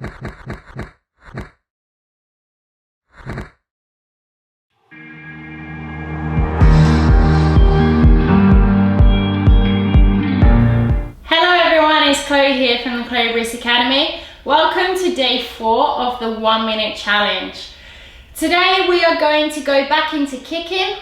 It's Chloe here from the Chloe Brice Academy. Welcome to day 4 of the 1 minute challenge. Today we are going to go back into kicking,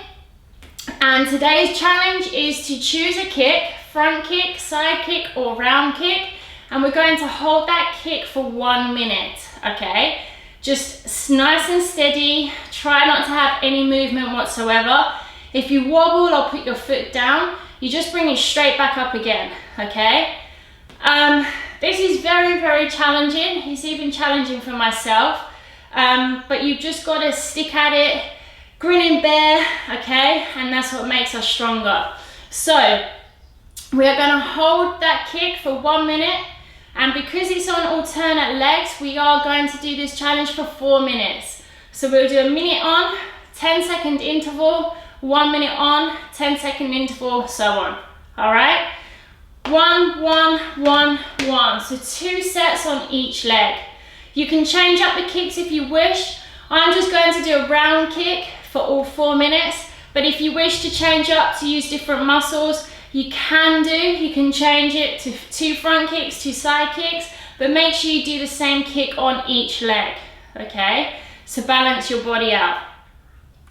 and today's challenge is to choose a kick, front kick, side kick or round kick, and we're going to hold that kick for 1 minute, okay? Just nice and steady, try not to have any movement whatsoever. If you wobble or put your foot down, you just bring it straight back up again, okay? This is very, very challenging. It's even challenging for myself, but you've just got to stick at it, grin and bear, okay? And that's what makes us stronger. So we are going to hold that kick for 1 minute, and because it's on alternate legs, we are going to do this challenge for 4 minutes. So we'll do a minute on, 10-second interval, 1 minute on, 10-second interval, so on. All right? 1, 1, 1, 1. So 2 sets on each leg. You can change up the kicks if you wish. I'm just going to do a round kick for all 4 minutes, but if you wish to change up to use different muscles, you can do. You can change it to 2 front kicks, 2 side kicks, but make sure you do the same kick on each leg, okay? So balance your body out.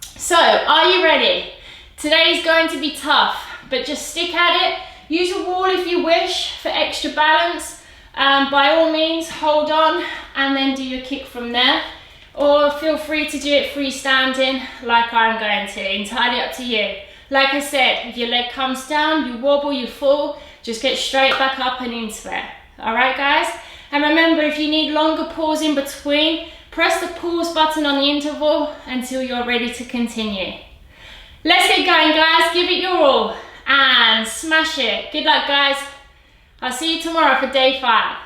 So, are you ready? Today is going to be tough, but just stick at it. Use a wall if you wish for extra balance. By all means, hold on and then do your kick from there. Or feel free to do it freestanding like I'm going to, entirely up to you. Like I said, if your leg comes down, you wobble, you fall, just get straight back up and into it. All right, guys? And remember, if you need longer pause in between, press the pause button on the interval until you're ready to continue. Let's get going, guys. Give it your all. And smash it. Good luck, guys. I'll see you tomorrow for day 5.